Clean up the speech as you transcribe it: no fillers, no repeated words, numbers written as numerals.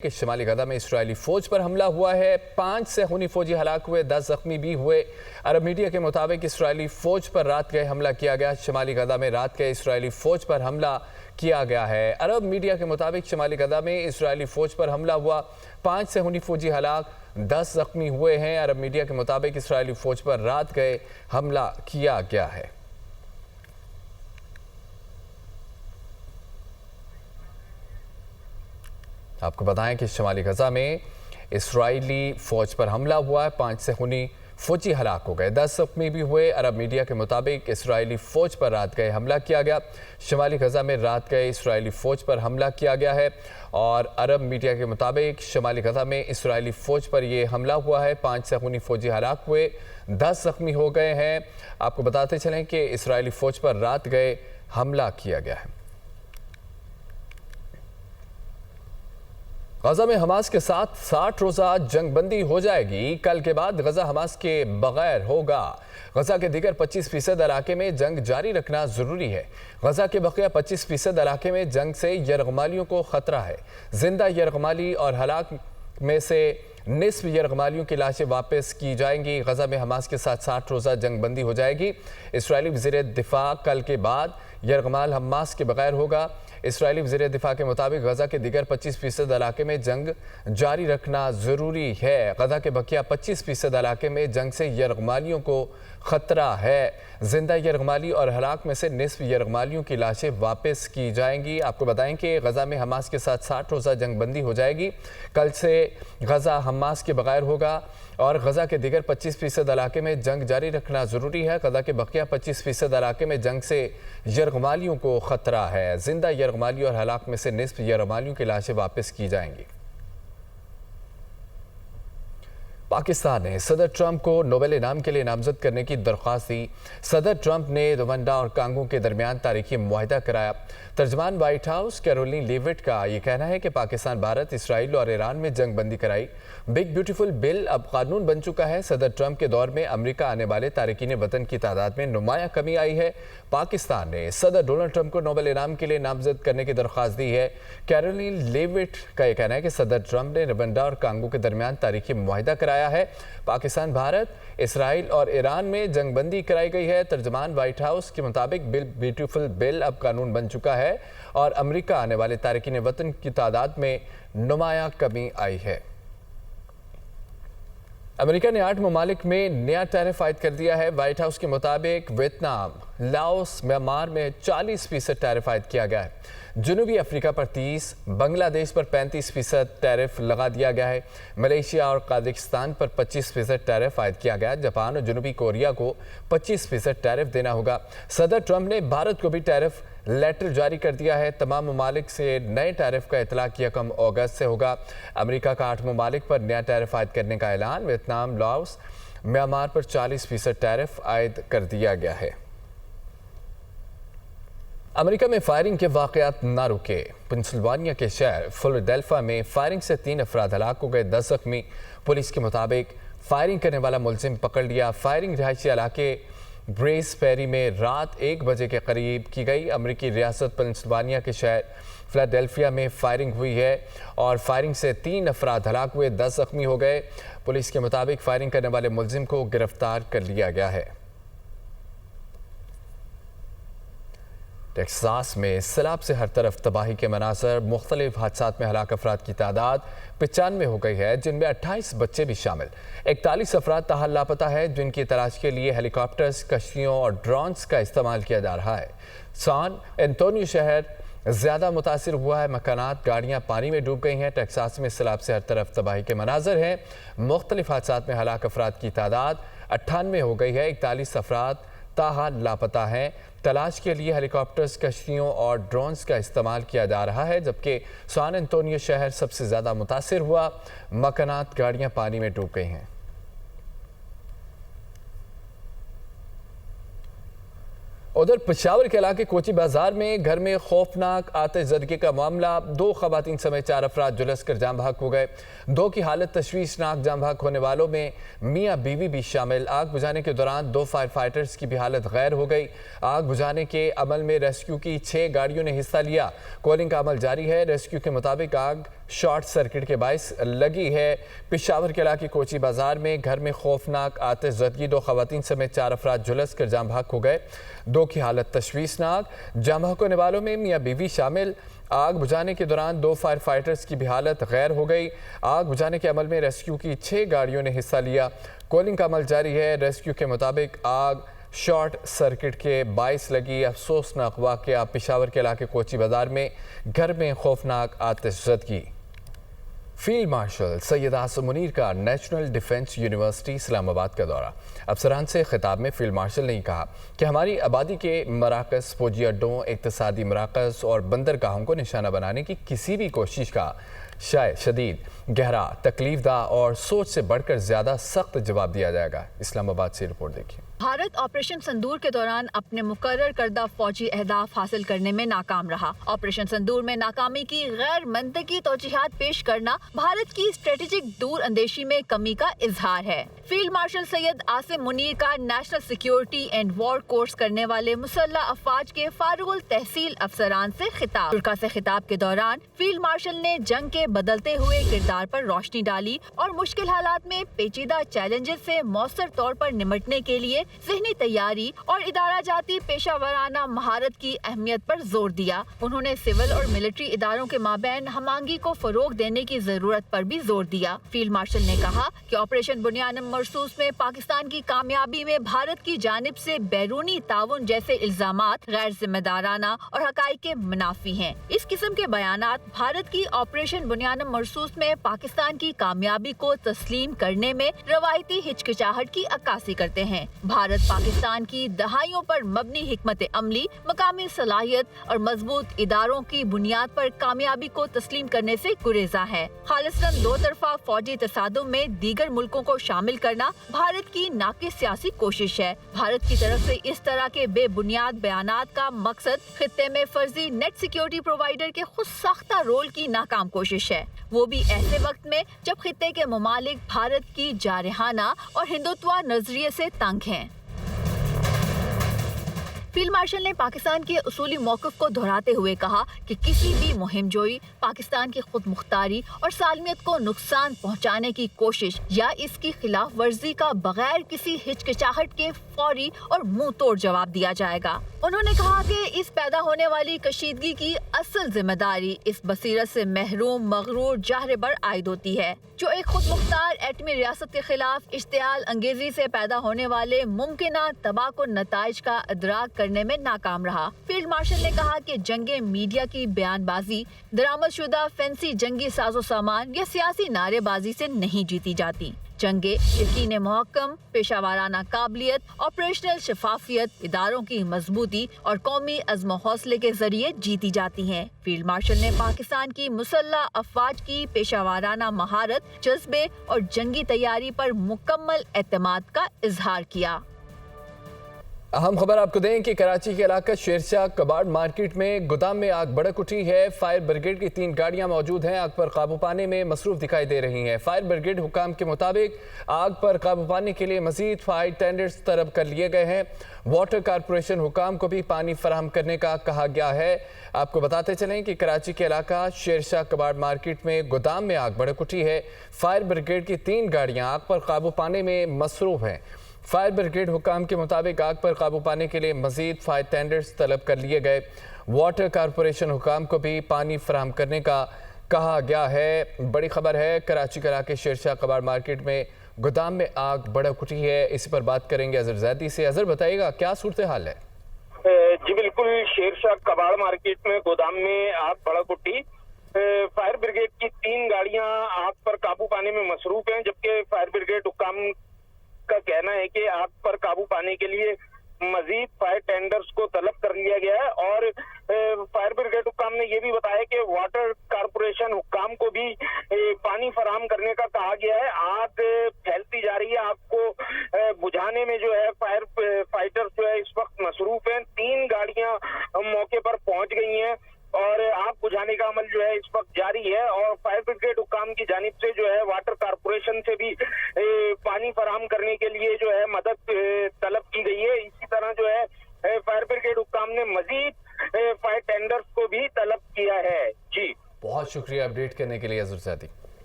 کہ شمالی غزہ میں اسرائیلی فوج پر حملہ ہوا ہے 5 صہیونی فوجی ہلاک ہوئے 10 زخمی بھی ہوئے۔ عرب میڈیا کے مطابق اسرائیلی فوج پر رات گئے حملہ کیا گیا۔ شمالی غزہ میں رات گئے اسرائیلی فوج پر حملہ کیا گیا ہے۔ عرب میڈیا کے مطابق شمالی غزہ میں اسرائیلی فوج پر حملہ ہوا 5 صہیونی فوجی ہلاک 10 زخمی ہوئے ہیں۔ عرب میڈیا کے مطابق اسرائیلی فوج پر رات گئے حملہ کیا گیا ہے۔ آپ کو بتائیں کہ شمالی غزہ میں اسرائیلی فوج پر حملہ ہوا ہے 5 صہیونی فوجی ہلاک ہو گئے 10 زخمی بھی ہوئے۔ عرب میڈیا کے مطابق اسرائیلی فوج پر رات گئے حملہ کیا گیا۔ شمالی غزہ میں رات گئے اسرائیلی فوج پر حملہ کیا گیا ہے اور عرب میڈیا کے مطابق شمالی غزہ میں اسرائیلی فوج پر یہ حملہ ہوا ہے 5 صہیونی فوجی ہلاک ہوئے 10 زخمی ہو گئے ہیں۔ آپ کو بتاتے چلیں کہ اسرائیلی فوج پر رات گئے حملہ کیا گیا ہے۔ غزہ میں حماس کے ساتھ 60 روزہ جنگ بندی ہو جائے گی۔ کل کے بعد غزہ حماس کے بغیر ہوگا۔ غزہ کے دیگر 25% علاقے میں جنگ جاری رکھنا ضروری ہے۔ غزہ کے بقیہ 25% علاقے میں جنگ سے یرغمالیوں کو خطرہ ہے۔ زندہ یرغمالی اور ہلاک میں سے نصف یرغمالیوں کی لاشیں واپس کی جائیں گی۔ غزہ میں حماس کے ساتھ 60 روزہ جنگ بندی ہو جائے گی۔ اسرائیلی وزیر دفاع کل کے بعد یرغمال حماس کے بغیر ہوگا۔ اسرائیلی وزیر دفاع کے مطابق غزہ کے دیگر 25% علاقے میں جنگ جاری رکھنا ضروری ہے۔ غزہ کے بقیہ 25% علاقے میں جنگ سے یرغمالیوں کو خطرہ ہے۔ زندہ یرغمالی اور ہلاک میں سے نصف یرغمالیوں کی لاشیں واپس کی جائیں گی۔ آپ کو بتائیں کہ غزہ میں حماس کے ساتھ 60 روزہ جنگ بندی ہو جائے گی۔ کل سے غزہ حماس کے بغیر ہوگا اور غزہ کے دیگر 25% علاقے میں جنگ جاری رکھنا ضروری ہے۔ غزہ کے بقیہ 25% علاقے میں جنگ سے یرغمالیوں کو خطرہ ہے۔ زندہ یرغمالی اور ہلاک میں سے نصف یرغمالیوں کی لاشیں واپس کی جائیں گی۔ پاکستان نے صدر ٹرمپ کو نوبل انعام کے لیے نامزد کرنے کی درخواست دی۔ صدر ٹرمپ نے روانڈا اور کانگو کے درمیان تاریخی معاہدہ کرایا۔ ترجمان وائٹ ہاؤس کیرولین لیوٹ کا یہ کہنا ہے کہ پاکستان، بھارت، اسرائیل اور ایران میں جنگ بندی کرائی۔ بگ بیوٹیفل بل اب قانون بن چکا ہے۔ صدر ٹرمپ کے دور میں امریکہ آنے والے تارکین وطن کی تعداد میں نمایاں کمی آئی ہے۔ پاکستان نے صدر ڈونلڈ ٹرمپ کو نوبل انعام کے لیے نامزد کرنے کی درخواست دی ہے۔ کیرولین لیوٹ کا یہ کہنا ہے کہ صدر ٹرمپ نے روانڈا اور کانگو کے درمیان تاریخی معاہدہ کرایا ہے۔ پاکستان، بھارت، اسرائیل اور ایران میں جنگ بندی کرائی گئی ہے۔ ترجمان وائٹ ہاؤس کے مطابق بگ بیوٹیفل بل اب قانون بن چکا ہے اور امریکہ آنے والے تارکین وطن کی تعداد میں نمایاں کمی آئی ہے۔ امریکہ نے 8 ممالک میں نیا ٹیرف عائد کر دیا ہے۔ وائٹ ہاؤس کے مطابق ویتنام، لاؤس، میانمار میں 40% ٹیرف عائد کیا گیا ہے۔ جنوبی افریقہ پر 30%، بنگلہ دیش پر 35% ٹیرف لگا دیا گیا ہے۔ ملیشیا اور قازقستان پر 25% ٹیرف عائد کیا گیا ہے۔ جاپان اور جنوبی کوریا کو 25% ٹیرف دینا ہوگا۔ صدر ٹرمپ نے بھارت کو بھی ٹیرف لیٹر جاری کر دیا ہے۔ تمام ممالک سے نئے ٹیرف کا اطلاق 1 اگست سے ہوگا۔ امریکہ کا 8 ممالک پر نیا ٹیرف عائد کرنے کا اعلان۔ ویتنام، لاؤس، میانمار پر 40% ٹیرف عائد کر دیا گیا ہے۔ امریکہ میں فائرنگ کے واقعات نہ رکے۔ پنسلوانیا کے شہر فلوریڈیلفیا میں فائرنگ سے 3 افراد ہلاک ہو گئے، 10 زخمی۔ پولیس کے مطابق فائرنگ کرنے والا ملزم پکڑ لیا۔ فائرنگ رہائشی علاقے بریس پیری میں رات 1 بجے کے قریب کی گئی۔ امریکی ریاست پنسلوانیا کے شہر فلوریڈیلفیا میں فائرنگ ہوئی ہے اور فائرنگ سے 3 افراد ہلاک ہوئے، 10 زخمی ہو گئے۔ پولیس کے مطابق فائرنگ کرنے والے ملزم کو گرفتار کر لیا گیا ہے۔ ٹیکساس میں سیلاب سے ہر طرف تباہی کے مناظر۔ مختلف حادثات میں ہلاک افراد کی تعداد 95 ہو گئی ہے، جن میں 28 بچے بھی شامل۔ 41 افراد تاحال لاپتہ ہیں، جن کی تلاش کے لیے ہیلی کاپٹرز، کشتیوں اور ڈرونز کا استعمال کیا جا رہا ہے۔ سان انطونیو شہر زیادہ متاثر ہوا ہے۔ مکانات، گاڑیاں پانی میں ڈوب گئی ہیں۔ ٹیکساس میں سیلاب سے ہر طرف تباہی کے مناظر ہیں۔ مختلف حادثات میں ہلاک افراد کی تعداد 98 ہو گئی ہے۔ 41 افراد تاحال لاپتہ ہیں۔ تلاش کے لیے ہیلی کاپٹرز، کشتیوں اور ڈرونز کا استعمال کیا جا رہا ہے، جبکہ سان انطونیو شہر سب سے زیادہ متاثر ہوا۔ مکانات، گاڑیاں پانی میں ڈوب گئی ہیں۔ ادھر پشاور کے علاقے کوچی بازار میں گھر میں خوفناک آتش زدگی کا معاملہ۔ 2 خواتین سمیت 4 افراد جھلس کر جاں بحق ہو گئے۔ 2 کی حالت تشویشناک۔ جاں بحق ہونے والوں میں میاں بیوی بھی شامل۔ آگ بجھانے کے دوران 2 فائر فائٹرز کی بھی حالت غیر ہو گئی۔ آگ بجھانے کے عمل میں ریسکیو کی 6 گاڑیوں نے حصہ لیا۔ کولنگ کا عمل جاری ہے۔ ریسکیو کے مطابق آگ شارٹ سرکٹ کے باعث لگی ہے۔ پشاور کے علاقے کوچی بازار میں گھر میں خوفناک آتش زدگی، 2 خواتین سمیت 4 افراد جھلس کر جاں بحق ہو گئے۔ 2 کی حالت تشویشناک۔ جاں بحق ہونے والوں میں میاں بیوی شامل۔ آگ بجھانے کے دوران 2 فائر فائٹرز کی بھی حالت غیر ہو گئی۔ آگ بجھانے کے عمل میں ریسکیو کی 6 گاڑیوں نے حصہ لیا۔ کولنگ کا عمل جاری ہے۔ ریسکیو کے مطابق آگ شارٹ سرکٹ کے باعث لگی۔ افسوسناک واقعہ پشاور کے علاقے کوچی بازار میں گھر میں خوفناک آتش زدگی۔ فیلڈ مارشل سید عاصم منیر کا نیشنل ڈیفنس یونیورسٹی اسلام آباد کا دورہ۔ افسران سے خطاب میں فیلڈ مارشل نے کہا کہ ہماری آبادی کے مراکز، فوجی اڈوں، اقتصادی مراکز اور بندرگاہوں کو نشانہ بنانے کی کسی بھی کوشش کا شدید، گہرا، تکلیف دہ اور سوچ سے بڑھ کر زیادہ سخت جواب دیا جائے گا۔ اسلام آباد سے رپورٹ دیکھیں۔ بھارت آپریشن سندور کے دوران اپنے مقرر کردہ فوجی اہداف حاصل کرنے میں ناکام رہا۔ آپریشن سندور میں ناکامی کی غیر منطقی توجیحات پیش کرنا بھارت کی اسٹریٹجک دور اندیشی میں کمی کا اظہار ہے۔ فیلڈ مارشل سید عاصم منیر کا national security and war course کرنے والے مسلح افواج کے فارغ التحصیل افسران سے خطاب۔ ترکا سے خطاب کے دوران فیلڈ مارشل نے جنگ کے بدلتے ہوئے کردار پر روشنی ڈالی اور مشکل حالات میں پیچیدہ چیلنجز سے مؤثر طور پر نمٹنے کے لیے ذہنی تیاری اور ادارہ جاتی پیشہ ورانہ مہارت کی اہمیت پر زور دیا۔ انہوں نے سول اور ملٹری اداروں کے مابین ہم آہنگی کو فروغ دینے کی ضرورت پر بھی زور دیا۔ فیلڈ مارشل نے کہا کہ آپریشن بنیادم مرصوص میں پاکستان کی کامیابی میں بھارت کی جانب سے بیرونی تعاون جیسے الزامات غیر ذمہ دارانہ اور حقائق کے منافی ہیں۔ اس قسم کے بیانات بھارت کی آپریشن بنیادم مرصوص میں پاکستان کی کامیابی کو تسلیم کرنے میں روایتی ہچکچاہٹ کی عکاسی کرتے ہیں۔ بھارت پاکستان کی دہائیوں پر مبنی حکمت عملی، مقامی صلاحیت اور مضبوط اداروں کی بنیاد پر کامیابی کو تسلیم کرنے سے گریزاں ہے۔ خالصتاً 2 طرفہ فوجی تصادم میں دیگر ملکوں کو شامل کرنا بھارت کی ناقص سیاسی کوشش ہے۔ بھارت کی طرف سے اس طرح کے بے بنیاد بیانات کا مقصد خطے میں فرضی نیٹ سیکیورٹی پرووائیڈر کے خود ساختہ رول کی ناکام کوشش ہے، وہ بھی ایسے وقت میں جب خطے کے ممالک بھارت کی جارحانہ اور ہندوتوا نظریے سے تنگ ہیں۔ فیلڈ مارشل نے پاکستان کے اصولی موقف کو دہراتے ہوئے کہا کہ کسی بھی مہم جوئی، پاکستان کی خود مختاری اور سالمیت کو نقصان پہنچانے کی کوشش یا اس کی خلاف ورزی کا بغیر کسی ہچکچاہٹ کے فوری اور منہ توڑ جواب دیا جائے گا۔ انہوں نے کہا کہ اس پیدا ہونے والی کشیدگی کی اصل ذمہ داری اس بصیرت سے محروم مغرور جاہر بر عائد ہوتی ہے جو ایک خود مختار ایٹمی ریاست کے خلاف اشتعال انگیزی سے پیدا ہونے والے ممکنہ تباہ کن نتائج کا ادراک کرنے میں ناکام رہا۔ فیلڈ مارشل نے کہا کہ جنگیں میڈیا کی بیان بازی، درآمد شدہ فینسی جنگی ساز و سامان یا سیاسی نعرے بازی سے نہیں جیتی جاتی۔ جنگیں یقین محکم، پیشہ ورانہ قابلیت، آپریشنل شفافیت، اداروں کی مضبوطی اور قومی عزم و حوصلے کے ذریعے جیتی جاتی ہیں۔ فیلڈ مارشل نے پاکستان کی مسلح افواج کی پیشہ ورانہ مہارت، جذبے اور جنگی تیاری پر مکمل اعتماد کا اظہار کیا۔ اہم خبر آپ کو دیں کہ کراچی کے علاقہ شیرشاہ کباڑ مارکیٹ میں گودام میں آگ بھڑک اٹھی ہے۔ فائر بریگیڈ کی 3 گاڑیاں موجود ہیں، آگ پر قابو پانے میں مصروف دکھائی دے رہی ہیں۔ فائر بریگیڈ حکام کے مطابق آگ پر قابو پانے کے لیے مزید فائر ٹینڈرز طلب کر لیے گئے ہیں۔ واٹر کارپوریشن حکام کو بھی پانی فراہم کرنے کا کہا گیا ہے۔ آپ کو بتاتے چلیں کہ کراچی کے علاقہ شیرشاہ کباڑ مارکیٹ میں گودام میں آگ بھڑک اٹھی ہے۔ فائر بریگیڈ کی 3 گاڑیاں آگ پر قابو پانے میں مصروف ہیں۔ فائر بریگیڈ حکام کے مطابق آگ پر قابو پانے کے لیے مزید فائر ٹینڈرز طلب کر لیے گئے۔ واٹر کارپوریشن حکام کو بھی پانی فراہم کرنے کا کہا گیا ہے۔ بڑی خبر ہے، کراچی کے علاقے شیرشاہ کباڑ مارکیٹ میں گودام میں آگ بھڑک اٹھی ہے۔ اسی پر بات کریں گے اظہر زیدی سے۔ اظہر بتائیے گا کیا صورتحال ہے؟ جی بالکل، شیرشاہ کباڑ مارکیٹ میں گودام میں آگ بھڑک اٹھی۔ فائر بریگیڈ کی 3 گاڑیاں آگ پر قابو پانے میں مصروف ہیں، جبکہ فائر بریگیڈ حکام کا کہنا ہے کہ آگ پر قابو پانے کے لیے مزید فائر ٹینڈرز کو طلب کر لیا گیا ہے۔ اور فائر بریگیڈ حکام نے یہ بھی بتایا کہ واٹر کارپوریشن حکام کو بھی پانی فراہم کرنے کا کہا گیا ہے۔ آگ پھیلتی جا رہی ہے، آگ کو بجھانے میں جو ہے فائر فائٹرز جو ہے اس وقت مصروف ہیں۔ 3 گاڑیاں موقع پر پہنچ گئی ہیں اور آگ بجھانے کا عمل جو ہے اس وقت جاری ہے، اور فائر بریگیڈ حکام کی جانب سے جو ہے واٹر کارپوریشن سے بھی پانی فراہم کرنے کے لیے جو ہے مدد طلب کی گئی ہے۔ اسی طرح جو ہے فائر بریگیڈ حکام نے مزید فائر ٹینڈرز کو بھی طلب کیا ہے۔ جی بہت شکریہ۔ شکریہ اپڈیٹ کرنے کے لیے عزر زادی.